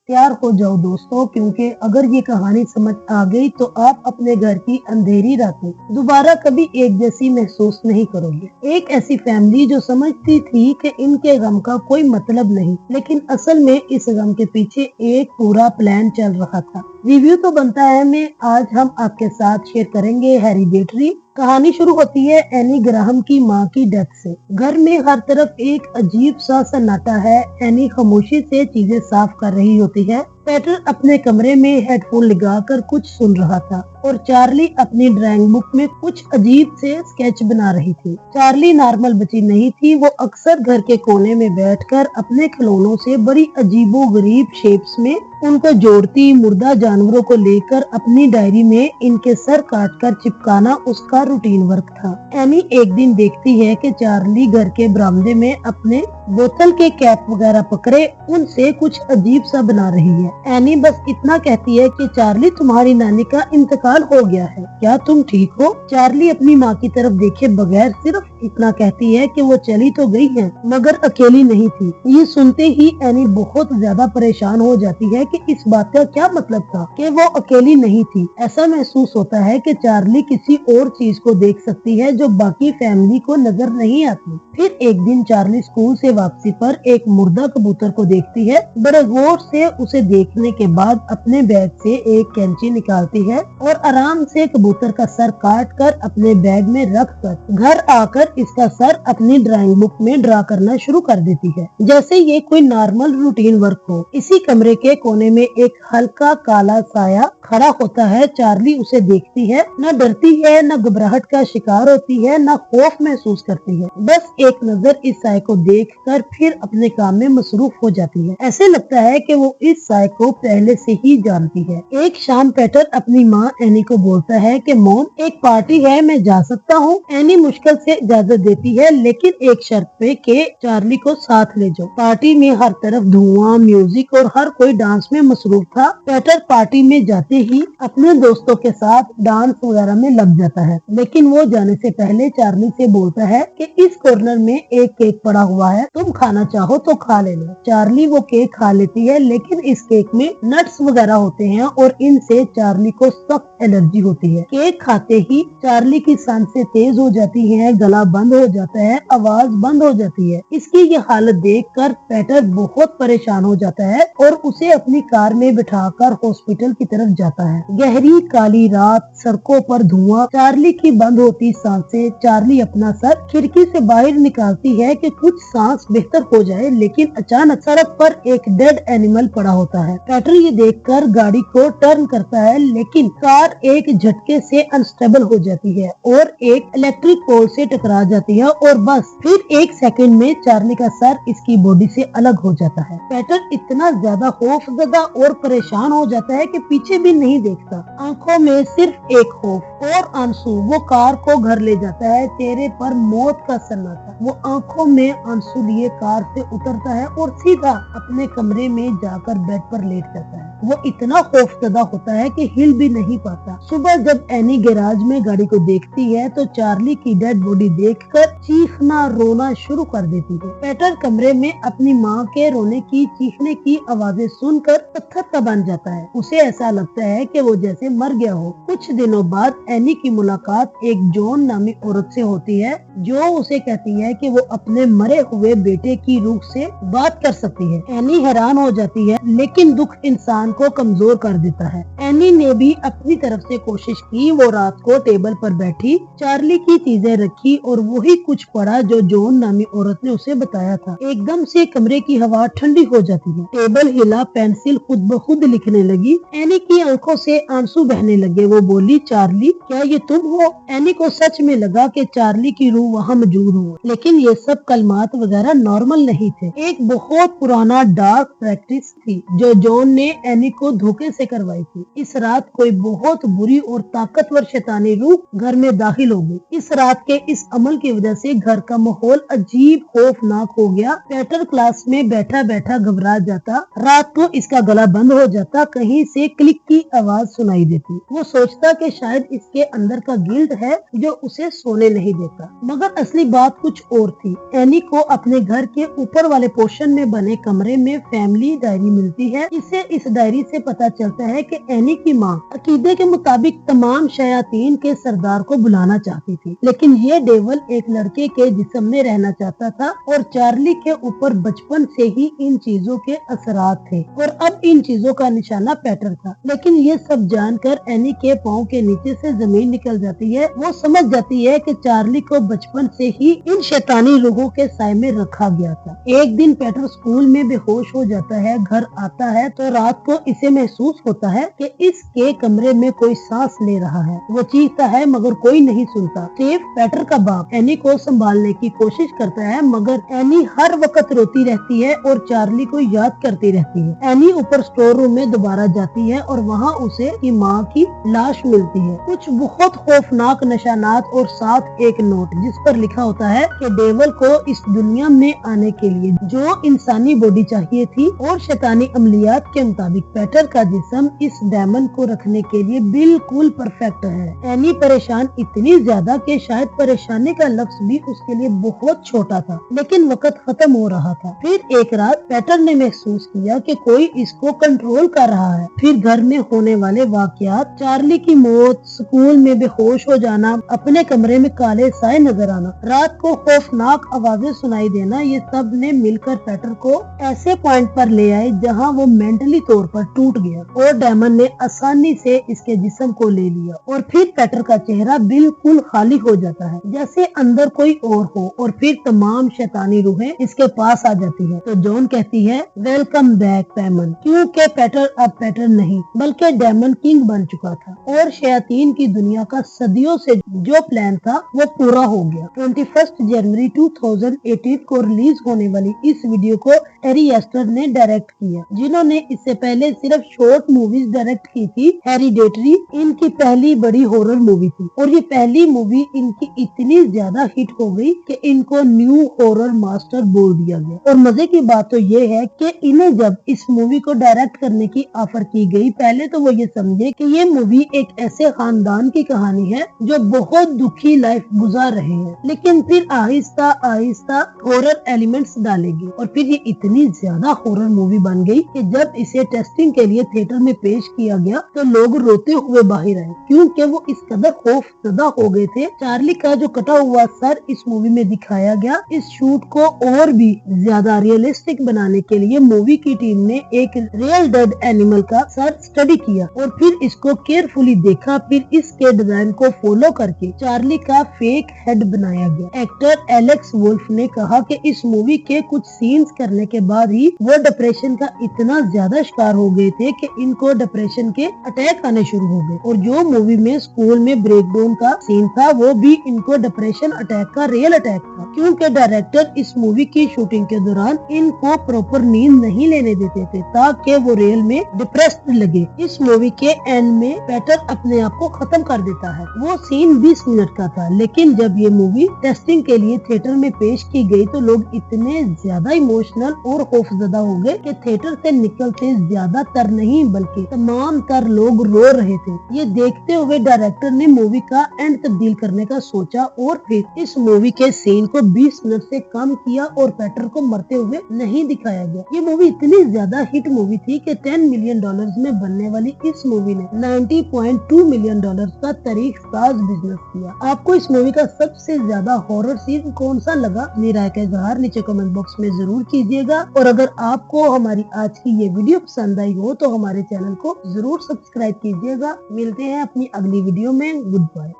तैयार हो जाओ दोस्तों, क्योंकि अगर ये कहानी समझ आ गई तो आप अपने घर की अंधेरी रातें दोबारा कभी एक जैसी महसूस नहीं करोगे। एक ऐसी फैमिली जो समझती थी कि इनके गम का कोई मतलब नहीं, लेकिन असल में इस गम के पीछे एक पूरा प्लान चल रहा था। रिव्यू तो बनता है में आज हम आपके साथ शेयर करेंगे हेरिडेटरी। कहानी शुरू होती है एनी ग्राहम की माँ की डेथ से। घर में हर तरफ एक अजीब सा सन्नाटा है। एनी खामोशी से चीजें साफ कर रही होती है। पेटर अपने कमरे में हेडफोन लगाकर कुछ सुन रहा था और चार्ली अपनी ड्राइंग बुक में कुछ अजीब से स्केच बना रही थी। चार्ली नॉर्मल बच्ची नहीं थी। वो अक्सर घर के कोने में बैठकर अपने खिलौनों से बड़ी अजीबो गरीब शेप्स में उनको जोड़ती। मुर्दा जानवरों को लेकर अपनी डायरी में इनके सर काटकर चिपकाना उसका रूटीन वर्क था। एनी एक दिन देखती है कि चार्ली घर के बरामदे में अपने बोतल के कैप वगैरह पकड़े उनसे कुछ अजीब सा बना रही है। एनी बस इतना कहती है कि चार्ली, तुम्हारी नानी का इंतकाल हो गया है, क्या तुम ठीक हो? चार्ली अपनी माँ की तरफ देखे बगैर सिर्फ इतना कहती है कि वो चली तो गई है मगर अकेली नहीं थी। ये सुनते ही एनी बहुत ज्यादा परेशान हो जाती है कि इस बात का क्या मतलब था कि वो अकेली नहीं थी। ऐसा महसूस होता है कि चार्ली किसी और चीज को देख सकती है जो बाकी फैमिली को नजर नहीं आती। फिर एक दिन चार्ली स्कूल से वापसी पर एक मुर्दा कबूतर को देखती है। बड़े गौर से उसे देखने के बाद अपने बैग से एक कैंची निकालती है और आराम से कबूतर का सर काट कर अपने बैग में रख कर घर आकर इसका सर अपनी ड्राइंग बुक में ड्रा करना शुरू कर देती है, जैसे ये कोई नॉर्मल रूटीन वर्क हो। इसी कमरे के कोने में एक हल्का काला साया खड़ा होता है। चार्ली उसे देखती है, न डरती है, न घबराहट का शिकार होती है, न खौफ महसूस करती है। बस एक नजर इस साय को देखकर फिर अपने काम में मसरूफ हो जाती है। ऐसे लगता है कि वो इस साय को पहले से ही जानती है। एक शाम पेटर अपनी माँ एनी को बोलता है कि मॉम, एक पार्टी है, मैं जा सकता हूँ? एनी मुश्किल से इजाजत देती है, लेकिन एक शर्त पे कि चार्ली को साथ ले जाओ। पार्टी में हर तरफ धुआं, म्यूजिक और हर कोई डांस में मसरूफ था। पेटर पार्टी में जाते ही अपने दोस्तों के साथ डांस वगैरह में लग जाता है, लेकिन वो जाने से पहले चार्ली से बोलता है कि इस कॉर्नर में एक केक पड़ा हुआ है, तुम खाना चाहो तो खा लेना। चार्ली वो केक खा लेती है, लेकिन इस केक में नट्स वगैरह होते हैं और इनसे चार्ली को सख्त एलर्जी होती है। केक खाते ही चार्ली की सांसें तेज हो जाती हैं, गला बंद हो जाता है, आवाज बंद हो जाती है। इसकी ये हालत देखकर पेटर बहुत परेशान हो जाता है और उसे अपनी कार में बिठाकर हॉस्पिटल की तरफ जाता है। गहरी काली रात, सड़कों पर धुआं, चार्ली की बंद होती सांसें। चार्ली अपना सर खिड़की से बाहर निकालती है कि कुछ सांस बेहतर हो जाए, लेकिन अचानक सड़क पर एक डेड एनिमल पड़ा होता है। पेटर ये देखकर गाड़ी को टर्न करता है, लेकिन कार एक झटके से अनस्टेबल हो जाती है और एक इलेक्ट्रिक पोल से टकरा जाती है और बस फिर एक सेकंड में चार्ली का सर इसकी बॉडी से अलग हो जाता है। पेटर इतना ज्यादा खौफजदा और परेशान हो जाता है कि पीछे भी नहीं देखता। आंखों में सिर्फ एक खौफ और आंसू। वो कार को घर ले जाता है, चेहरे पर मौत का सन्नाटा। वो आंखों में आंसू लिए कार से उतरता है और सीधा अपने कमरे में जाकर बेड पर लेट जाता है। वो इतना खौफजदा होता है कि हिल भी नहीं पाता। सुबह जब एनी गैराज में गाड़ी को देखती है तो चार्ली की डेड बॉडी देखकर चीखना रोना शुरू कर देती है। पेटर कमरे में अपनी माँ के रोने की, चीखने की आवाजें सुनकर पत्थर का बन जाता है। उसे ऐसा लगता है कि वो जैसे मर गया हो। कुछ दिनों बाद एनी की मुलाकात एक जॉन नामी औरत से होती है, जो उसे कहती है कि वो अपने मरे हुए बेटे की रूह से बात कर सकती है। एनी हैरान हो जाती है, लेकिन दुख इंसान को कमजोर कर देता है। एनी ने भी अपनी तरफ से कोशिश की। वो रात को टेबल पर बैठी, चार्ली की चीजें रखी और वही कुछ पढ़ा जो जॉन नामी औरत ने उसे बताया था। एकदम से कमरे की हवा ठंडी हो जाती है। टेबल हिला, पेंसिल खुद ब खुद लिखने लगी। एनी की आंखों से आंसू बहने लगे। वो बोली, चार्ली, क्या ये तुम हो? एनी को सच में लगा कि चार्ली की रूह वहाँ मौजूद हो, लेकिन ये सब कलमात वगैरह नॉर्मल नहीं थे। एक बहुत पुराना डार्क प्रैक्टिस थी जो जॉन ने एनी को धोखे से करवाई थी। इस रात कोई बहुत बुरी और ताकतवर शैतानी रूह घर में दाखिल हो गई। इस रात के इस अमल की वजह से घर का माहौल अजीब खौफनाक हो गया। पीटर क्लास में बैठा बैठा घबरा जाता। रात को इसका गला बंद हो जाता, कहीं से क्लिक की आवाज सुनाई देती। वो सोचता कि शायद इसके अंदर का गिल्ट है जो उसे सोने नहीं देता, मगर असली बात कुछ और थी। एनी को अपने घर के ऊपर वाले पोर्शन में बने कमरे में फैमिली डायरी मिलती है। इसे इस डायरी से पता चलता है कि एनी की माँ अकीदे के मुताबिक तमाम शयातीन के सरदार को बुलाना चाहती थी, लेकिन ये डेवल एक लड़के के जिस्म में रहना चाहता था और चार्ली के ऊपर बचपन से ही इन चीजों के असरात थे और अब इन चीजों का निशाना पीटर था। लेकिन ये सब जानकर एनी के पाँव के नीचे से जमीन निकल जाती है। वो समझ जाती है कि चार्ली को बचपन से ही इन शैतानी रूहों के साए में रखा गया था। एक दिन पीटर स्कूल में बेहोश हो जाता है। घर आता है तो रात को इसे महसूस होता है कि इसके कमरे में कोई सांस ले रहा है। वो चीखता है मगर कोई नहीं सुनता। स्टीव, पीटर का बाप, एनी को संभालने की कोशिश करता है, मगर एनी हर वक्त रोती रहती है और चार्ली को याद करती रहती है। एनी ऊपर स्टोर रूम में दोबारा जाती है और वहाँ उसे की माँ की लाश मिलती है। कुछ बहुत खौफनाक निशानात और साथ एक नोट जिस पर लिखा होता है कि डेवल को इस दुनिया में आने के लिए जो इंसानी बॉडी चाहिए थी और शैतानी अमलियात के मुताबिक पीटर का जिस्म इस डायमंड को रखने के लिए बिल्कुल परफेक्ट है। एनी परेशान इतनी ज्यादा कि शायद परेशानी का लफ्ज भी उसके लिए बहुत छोटा था, लेकिन वक्त खत्म हो रहा था। फिर एक रात पीटर ने महसूस किया कि कोई इसको कंट्रोल कर रहा है। फिर घर में होने वाले वाकयात, चार्ली की मौत, स्कूल में बेहोश हो जाना, अपने कमरे में काले साए नजर आना, रात को खौफनाक आवाजें सुनाई देना, ये सब ने मिलकर पीटर को ऐसे पॉइंट पर ले आए जहां वो मेंटली तौर पर टूट गया और डायमंड ने आसानी से इसके जिस्म को ले लिया। और फिर पीटर का चेहरा बिल्कुल खाली हो जाता है, जैसे अंदर कोई और हो। और फिर तमाम शैतानी रूहें इसके पास आ जाती है। तो जॉन कहती है, वेलकम बैक डायमंड, क्योंकि पीटर अब पीटर नहीं बल्कि डायमंड किंग बन चुका था और शयातीन की दुनिया का सदियों से जो प्लान था वो पूरा हो गया। 21 जनवरी 2018 को रिलीज होने वाली इस वीडियो को एरी एस्टर ने डायरेक्ट किया, जिन्होंने इससे पहले सिर्फ शॉर्ट मूवीज डायरेक्ट की थी। हेरिडेटरी इनकी पहली बड़ी हॉरर मूवी थी और ये पहली मूवी इनकी इतनी ज्यादा हिट हो गई कि इनको न्यू हॉरर मास्टर बोल दिया गया। और मजे की बात तो ये है कि इन्हें जब इस मूवी को डायरेक्ट करने की ऑफर की गई, पहले तो वो ये समझे कि ये मूवी एक ऐसे खानदान की कहानी है जो बहुत दुखी लाइफ गुजार रहे हैं, लेकिन फिर आहिस्ता आहिस्ता हॉरर एलिमेंट्स डालेगी और फिर ये इतनी ज्यादा हॉरर मूवी बन गई कि जब इसे टेस्टिंग के लिए थिएटर में पेश किया गया तो लोग रोते हुए बाहर आए, क्योंकि वो इस कदर खौफजदा हो गए थे। चार्ली का जो कटा हुआ सर इस मूवी में दिखाया गया। इस शूट को और भी ज्यादा रियलिस्टिक बनाने के लिए मूवी की टीम ने एक रियल डेड एनिमल का सर स्टडी किया और फिर इसको केयरफुली देखा। फिर इसके डिजाइन को फॉलो करके चार्ली का फेक हेड बनाया गया। एक्टर एलेक्स वुल्फ ने कहा कि इस मूवी के कुछ सीन्स करने के बाद ही वो डिप्रेशन का इतना ज्यादा शिकार हो गए थे कि इनको डिप्रेशन के अटैक आने शुरू हो गए। और जो मूवी में स्कूल में ब्रेकडाउन का सीन था वो भी इनको डिप्रेशन अटैक का रियल अटैक था, क्योंकि डायरेक्टर इस मूवी की शूटिंग के दौरान इनको प्रॉपर नींद नहीं लेने देते थे ताकि वो रियल में डिप्रेस्ड लगे। इस मूवी के एंड में पीटर अपने आप को खत्म कर देता है। वो सीन 20 मिनट का था, लेकिन जब ये मूवी टेस्टिंग के लिए थिएटर में पेश की गई तो लोग इतने ज्यादा इमोशनल और खौफजदा हो गए कि थिएटर से निकलते ज्यादातर नहीं बल्कि तमाम तर लोग रो रहे थे। ये देखते हुए डायरेक्टर ने मूवी का एंड तब्दील करने का सोचा और फिर इस मूवी के सीन को 20 मिनट से कम किया और पीटर को मरते हुए नहीं दिखाया गया। ये मूवी इतनी ज्यादा हिट मूवी थी कि $10 मिलियन में बनने वाली इस मूवी ने $90.2 मिलियन का तारीख साज बिजनेस किया। आपको इस मूवी का सबसे ज्यादा हॉरर सीन कौन सा लगा? अपनी राय का इजहार नीचे कमेंट बॉक्स में जरूर कीजिएगा। और अगर आपको हमारी आज की ये वीडियो पसंद आई हो तो हमारे चैनल को जरूर सब्सक्राइब कीजिएगा। मिलते हैं अपनी अगली वीडियो में। Good bye.